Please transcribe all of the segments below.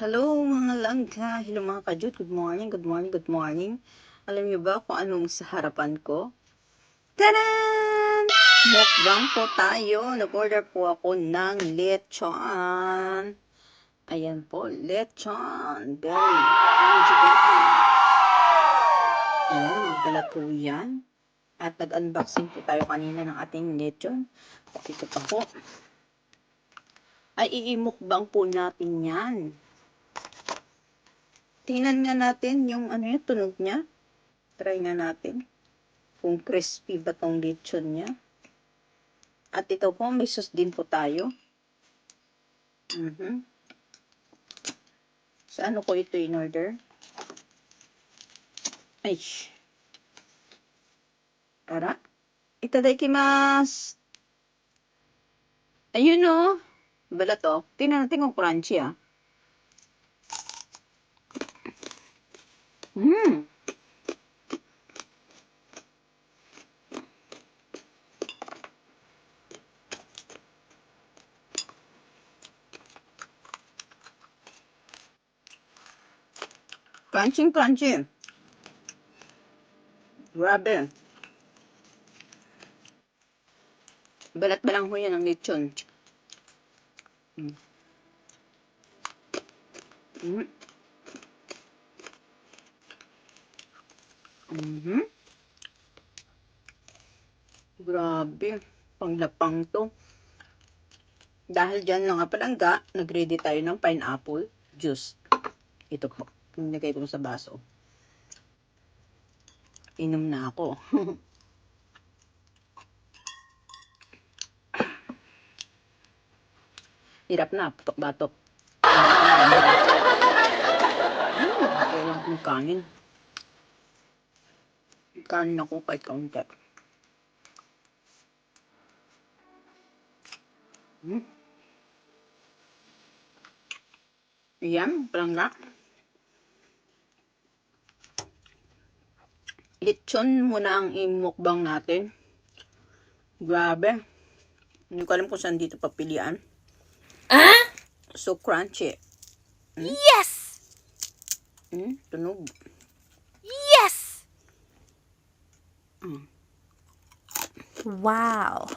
Hello mga langka, hello mga kajut, good morning, good morning, good morning. Alam niyo ba kung anong sa harapan ko? Tadan! Mukbang po tayo. Nag-order po ako ng lechon. Ayan po, lechon. Very crunchy. Ayan, magbalat po yan. At nag-unboxing po tayo kanina ng ating lechon. At ito pa po. Ay, iimukbang po natin yan. Tingnan nga natin yung tunog niya. Try nga natin kung crispy ba tong lechon niya. At ito po, may sauce din po tayo. Sa ano ko ito in order? Ay. Tara. Itadakimasu. Ayun o. Bala to. Tingnan natin kung crunchy ah. Crunchy. Grabe. Balat ba lang ho yan ang lechon? Grabe. Panglapang to. Dahil dyan mga palangga, nag-ready tayo ng pineapple juice. Ito po. Nilagay ko sa baso. Inom na ako. Hirap na, putok-batok. Kailang kong kanin. Kanin ako kahit kaunti. Ayan, palangga. Lechon muna ang imukbang natin. Grabe. Hindi ko alam kung saan dito papilian. So crunchy. Yes! Tunog. Yes! Wow.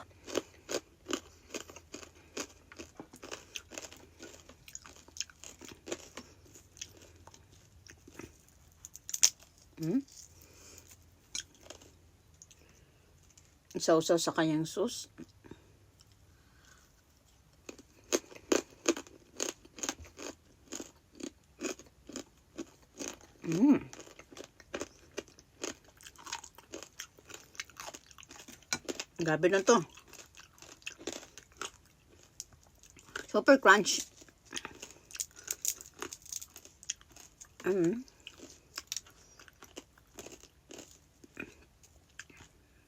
Sausaw sa kanyang sauce. Grabe na to. Super crunch.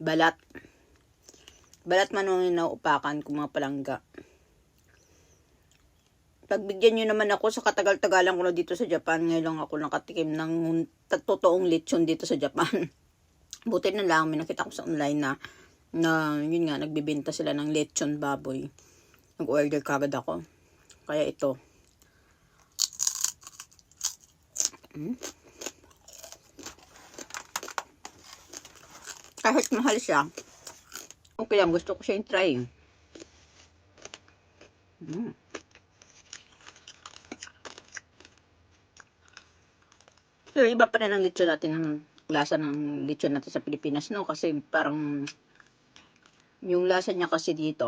Balat. Balat man ang inaupakan ko mga palangga. Pagbigyan nyo naman ako sa katagal-tagalan ko na dito sa Japan. Ngayon lang ako nakatikim ng totoong lechon dito sa Japan. Buti na lang, may nakita ko sa online na yun nga, nagbibenta sila ng lechon baboy. Nag-order kagad ako. Kaya ito. Kahit mahal siya, okay lang, gusto ko siya yung try. Pero iba pa rin ang lechon natin, ang lasa ng lechon natin sa Pilipinas, no? Kasi parang yung lasa niya kasi dito,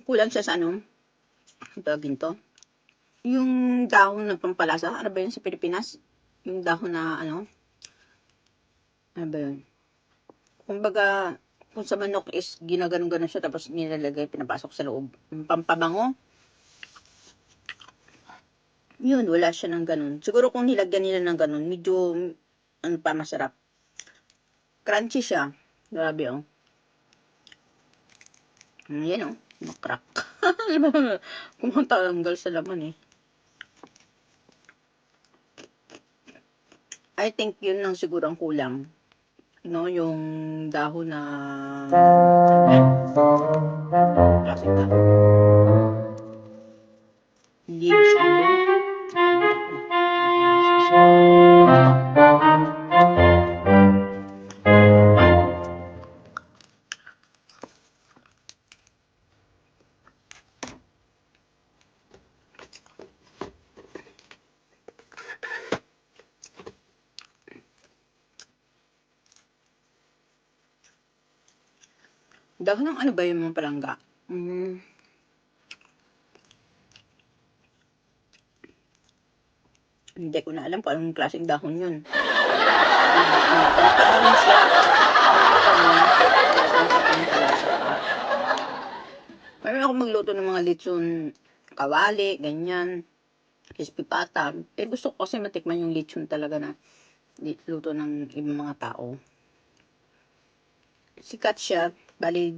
kulang siya sa ano, tawagin to, yung dahon ng pampalasa. Ano ba yun sa Pilipinas? Yung dahon na ano ba yun? Kumbaga, kung sa manok is ginaganon-ganon siya tapos nilalagay, pinapasok sa loob. Yung pampabango. Yun, wala siya ng ganon. Siguro kung nilagyan nila ng ganon, medyo, ano pa, masarap. Crunchy siya. Grabe, oh. Yan, oh. Makrak. Kumatanggal sa laman, eh. I think yun lang siguro ang kulang. No, yung dahon na... Klaseng dahon. Dahon ng ano ba yung mga palangga? Hindi ko na alam kung anong klaseng dahon yun. Pagkaroon siya. Pampalasa pa. Mayroon ako magluto ng mga lechon kawali, ganyan. Crispy pata. Gusto ko kasi matikman yung lechon talaga na luto ng ibang mga tao. Sikat siya. Bali,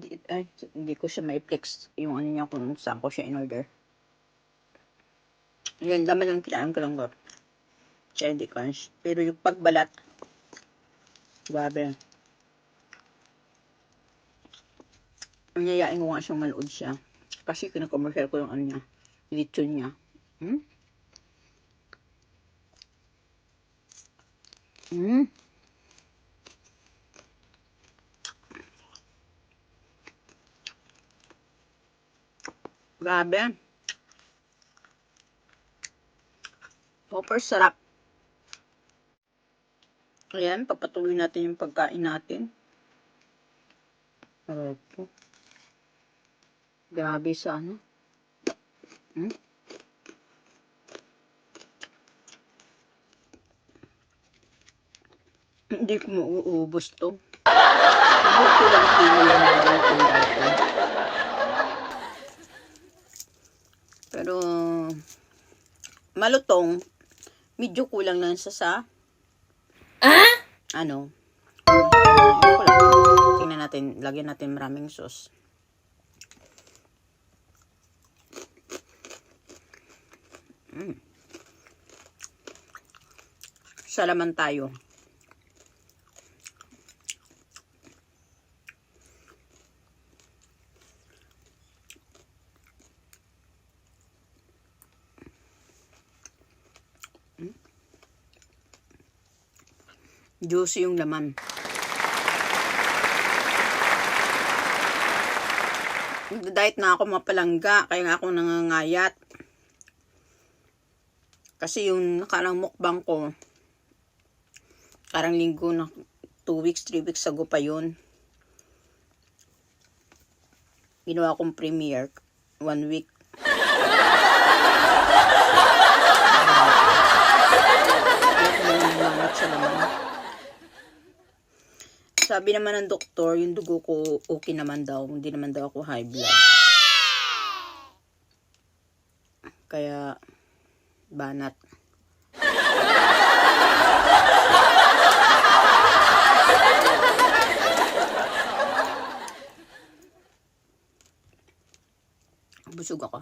hindi ko siya ma-flex yung ano niya kung saan ko siya in-order. Yan, laman lang kinain ko lang ko. Candy crunch. Pero yung pagbalat, grabe. Anyayain ko nga siyang malood siya. Kasi kinakommercial ko yung ano niya, lechon niya. Grabe. Super sarap. Ayan, papatuloy natin yung pagkain natin. Opo. Grabe sa ano. Hindi ko mauubos to. Buti lang kilo yung tindahan ko. Pero, malutong, medyo kulang lang sa ano, tingnan natin, lagyan natin maraming sauce. Salaman tayo. Juicy yung laman. Nagda-diet na ako mga palangga, kaya nga ako nangangayat. Kasi yung nakarang mukbang ko, karang linggo na 2 weeks, 3 weeks ago pa yun. Ginawa kong premiere, 1 week. Sabi naman ng doktor, yung dugo ko okay naman daw. Hindi naman daw ako high blood. Kaya, banat. Busog ako.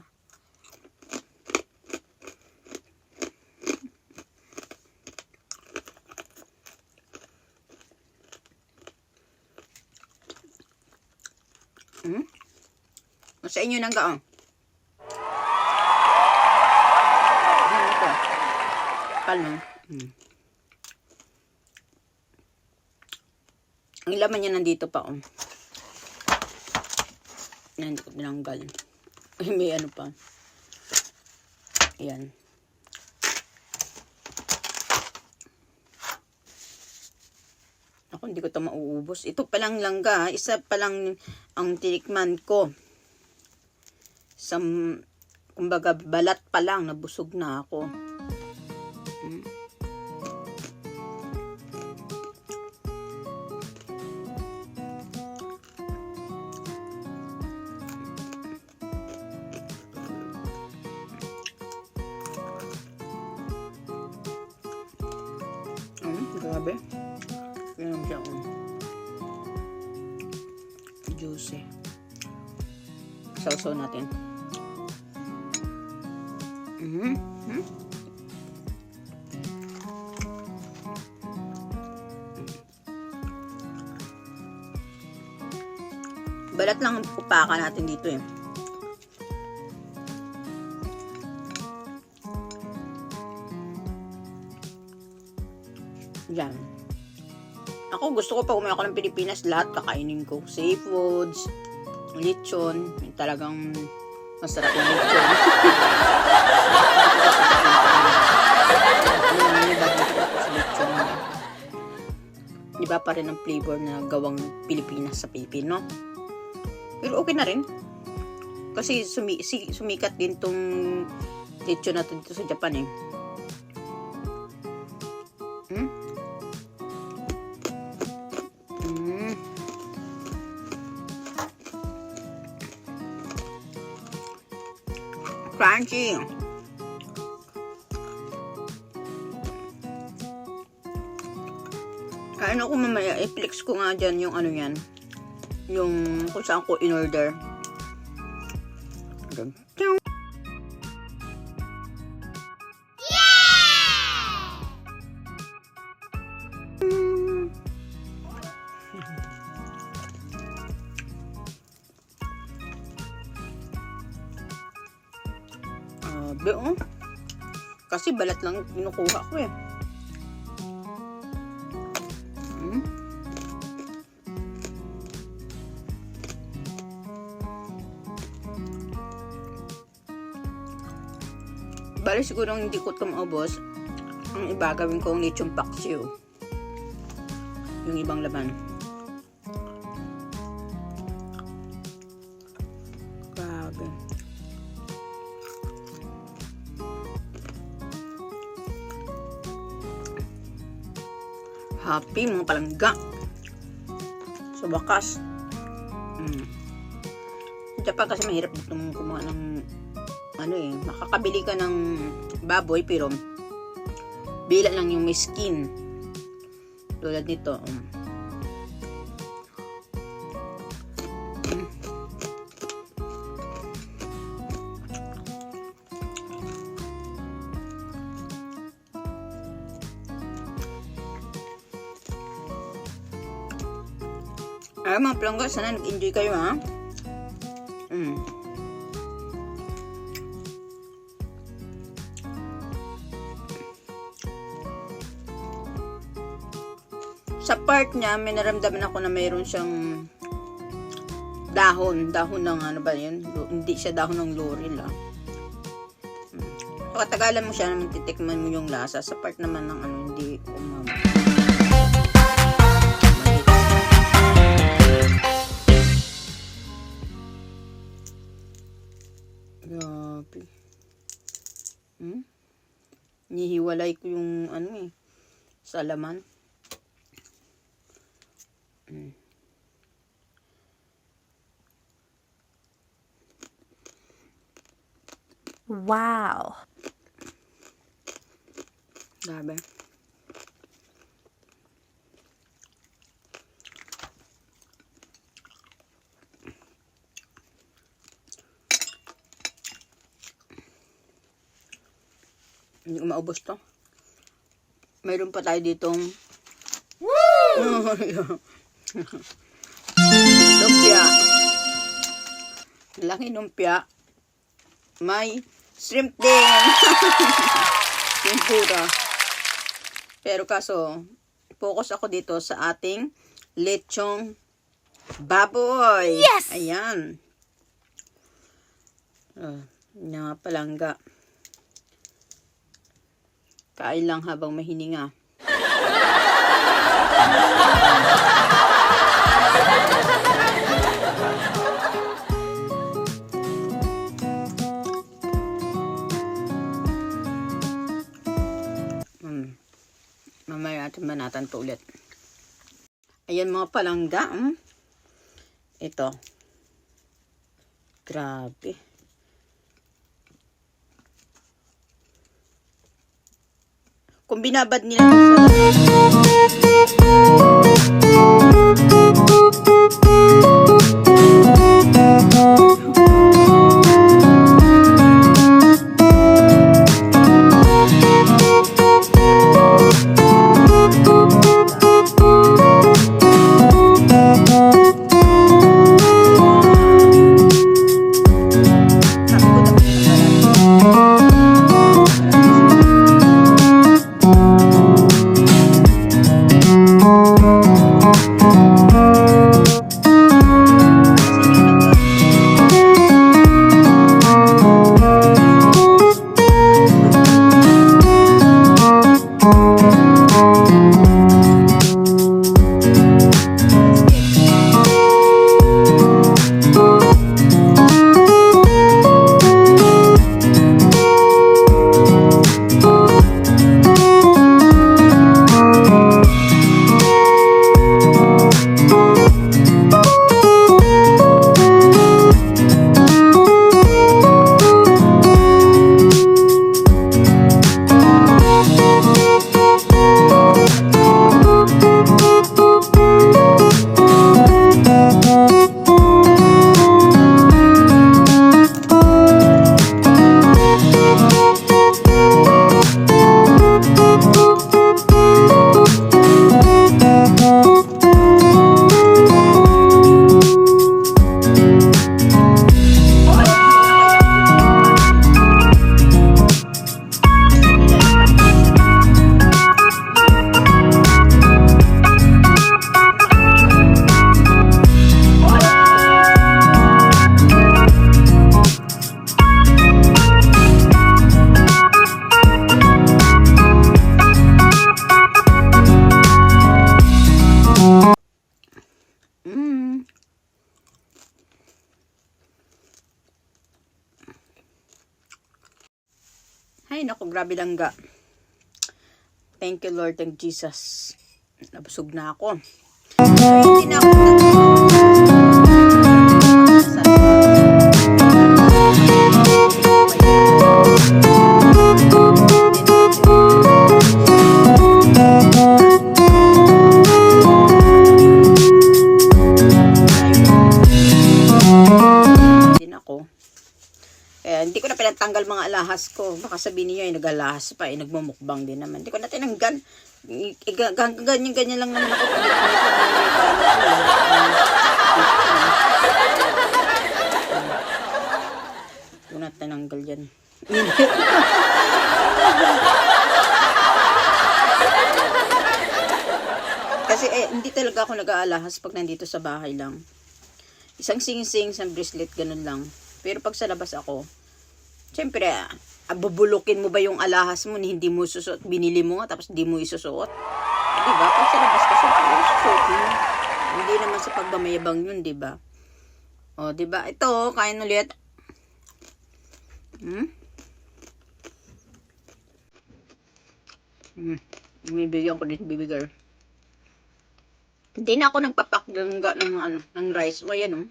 Sa inyo nang gaong. Ano ito? Kalma. Ang laman niya nandito pa. Yan, hindi ko binanggal. May ano pa. Ayan. Ako, hindi ko ito mauubos. Ito palang langga. Isa palang ang tinikman ko. Kumbaga, balat pa lang. Nabusog na ako. Grabe. Ganun siya. Juicy. Sausaw natin. Balat lang ang upakan natin dito eh. Yan. Ako gusto ko pag umuwi ako ng Pilipinas, lahat kakainin ko. Seafoods, lechon, talagang masarap yung lechon. Iba pa rin ang flavor na gawang Pilipinas sa Pilipino. Pero okay na rin. Kasi sumikat din tong lechon na to dito sa Japan eh. Hmm? Hmm. Crunchy. Ano ko mamaya, i-flex ko nga dyan yung ano yan. Yung kung saan ko in-order. Oh. Kasi balat lang kinukuha ko eh. Bali siguro hindi ko ito maubos. Ang iba gawin ko ang lechon paksiw. Yung ibang laman. Grabe. Happy mga palangga. Sa wakas. Japan kasi mahirap dito kumuha ng ano eh, makakabili ka ng baboy pero bila lang yung may skin. Tulad nito. Ay mga palangga, sana nag-enjoy kayo ha. Sa part niya, may naramdaman ako na mayroon siyang dahon ng ano ba yun? Hindi siya dahon ng laurel Katagalan mo siya, titikman mo yung lasa. Sa part naman ng ano, hindi umama. Grabe. Nihiwalay ko yung ano eh, sa laman. Wow. Grabe. Hindi ko maubos to. Mayroon pa tayo ditong lumpia. Laki lumpia. May shrimp din. Tempura. Pero kaso, focus ako dito sa ating lechong baboy. Yes! Ayan. Nga palangga. Kain lang habang mahininga. Mamaya natin banatan to ulit. Ayan mga palangga. Ito. Grabe. Kung binabad nila Ay, naku, grabe langga. Thank you, Lord. Thank Jesus. Nabusog na ako. Hindi na ako din ako. Hindi ko na pinatanggal mga alahas ko. Baka sabihin niyo ay nag-alahas pa, nagmumukbang din naman. Hindi ko na tinanggal. Ganyan lang naman ako. Hindi ko na tinanggal yan. Kasi hindi talaga ako nag-aalahas pag nandito sa bahay lang. Isang sing-sing, isang bracelet, ganun lang. Pero pag sa labas ako, syempre, bubulukin mo ba yung alahas mo ni hindi mo susuot? Binili mo nga, tapos hindi mo isusuot? Diba? Pag sa labas ka, syempre, susuot mo. Hindi naman sa pagmamayabang yun, diba? O, diba? Ito, kain ulit. Bibigyan ko din, baby girl. Hindi na ako nagpapakgangga ng rice. O, yan,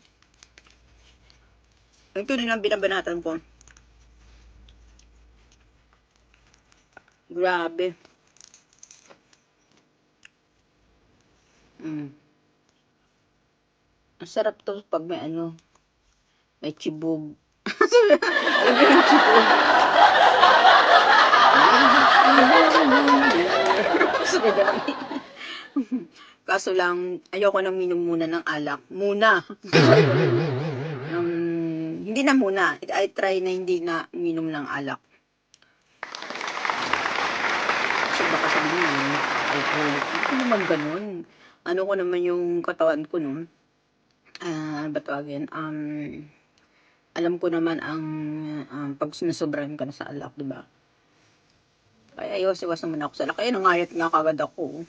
ito din ang binabanatan ko. Grabe. Ang sarap to pag may may chibog. Alam mo yung chibog? Kaso lang, ayoko nang minom muna ng alak. Muna. Hindi na muna. I try na hindi na minom ng alak. Kasi baka sabihin mo, alcoholic. Ano naman ganun? Ano ko naman yung katawan ko nun? Ano ba tawagin? Alam ko naman ang pag sinasobrahan ka na sa alak, diba? Kaya iwas naman ako sa alak. Kaya nangayat nga kagad ako.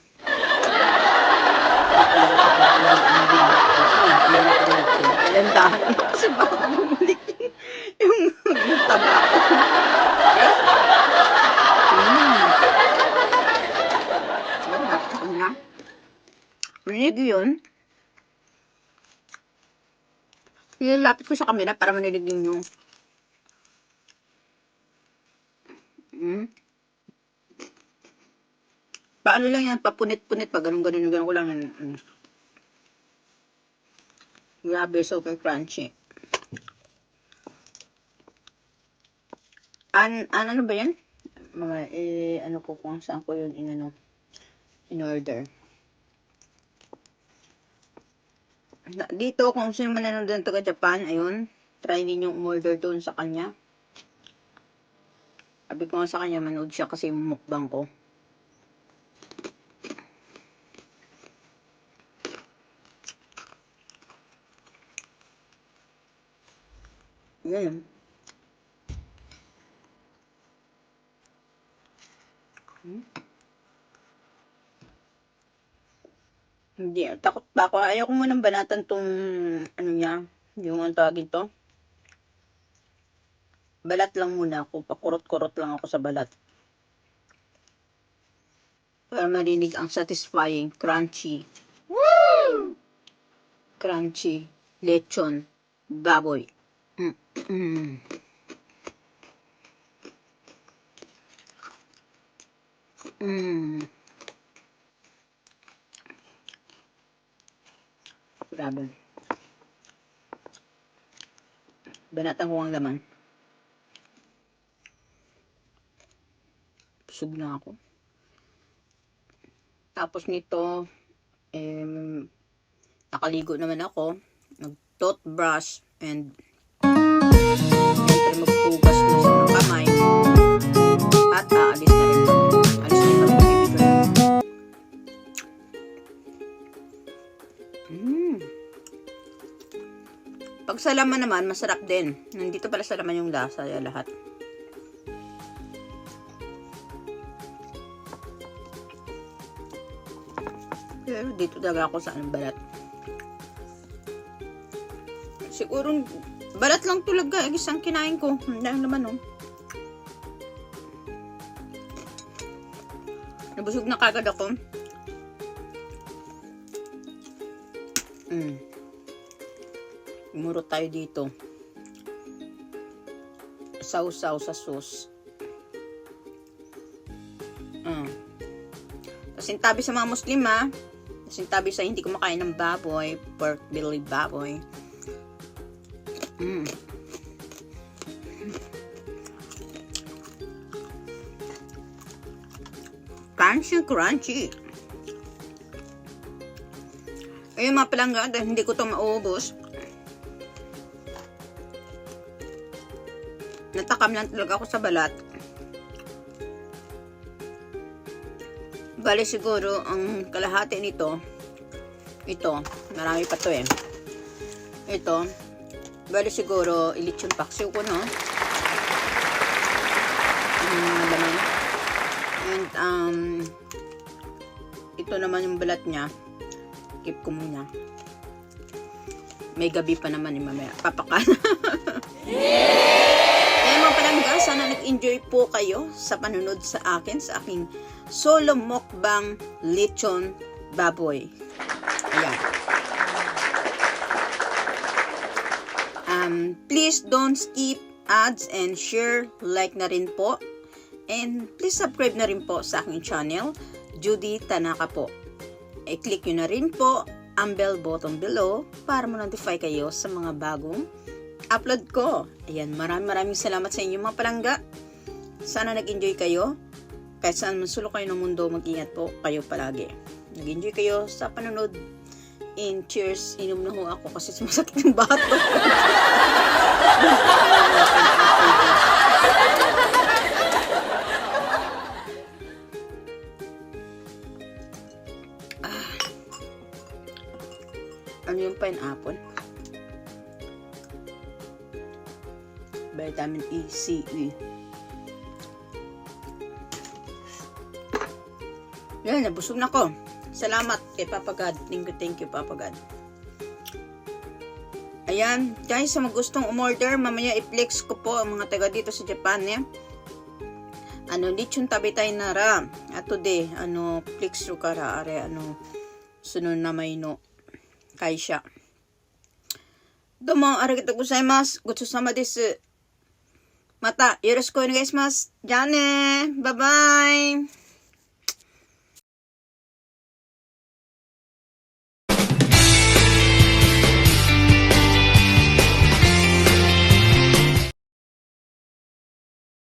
Landahan kasi baka bumalik yung taba ko. Rinig yun. Nilalapit ko sa camera para manilig nyo. Paano lang yan? Papunit-punit pa. Ganun ko lang. Grabe, super crunchy. Ano ba yan? Mga, ano ko kung saan ko yun in order. Dito, kung sino man nanonood ng taga Japan, ayun, try ninyong umorder doon sa kanya. Sabi ko nga sa kanya, manood siya kasi mukbang ko. Yan. Hindi, takot pa ako. Ayaw ko munang banatan tong, niya, yung ang tawagin to. Balat lang muna ako. Pakurot-kurot lang ako sa balat. Para marinig ang satisfying, crunchy. Woo! Crunchy, lechon, baboy. Grabe. Banatan ko ang laman. Busog na ako. Tapos nito, nakaligo naman ako. Nag-toothbrush and siyempre magpugas na sa kamay. At aalis na rin ako. Alis na rin ako bibigyan. Pag sa laman naman, masarap din. Nandito pala sa laman yung lasa, lahat. Pero dito talaga ako sa balat. Siguro, balat lang talaga. Isang kinain ko. Hindi naman, Nabusog na kagad ako. Muro tayo dito. Sausaw sa sauce. Pasintabi sa mga Muslim, ha. Pasintabi sa hindi kumakain ng baboy, pork belly baboy. Crunchy. Ayun mga palangga, dahil hindi ko ito mauubos. Natakam lang talaga ako sa balat. Bali siguro, ang kalahati nito, ito, marami pa to eh. Ito, bali siguro, ilitsyon paksiw ko, no? And, ito naman yung balat niya. Keep ko muna. May gabi pa naman mamaya. Papakan. Kaya mga palangga, sana nag-enjoy po kayo sa panunod sa akin, sa aking solo mukbang lechon baboy. Ayan. Please don't skip ads and share, like na rin po. And please subscribe na rin po sa aking channel, Judy Tanaka po. I-click nyo na rin po ang bell button below para ma-notify kayo sa mga bagong upload ko. Ayan, maraming salamat sa inyo mga palangga. Sana nag-enjoy kayo. Kahit saan man sulok kayo ng mundo, mag-ingat po kayo palagi. Nag-enjoy kayo sa panonood. And cheers, inom na ho ako kasi sumasakit yung bato. Ano yung pineapple? Vitamin E, C, E. Yan, nabusog na ko. Salamat kay Papa God. Thank you, Papa God. Ayan, guys, sa mga gustong umorder, mamaya i-flex ko po ang mga taga dito sa Japan, eh. Lechon tabitay nara. At today, flex ro kara, are, sunod na may no. Kaisha. Domo, arigatou gozaimasu. Gochosama desu. Mata, yoroshiku onegai shimasu. Ja ne. Bye bye.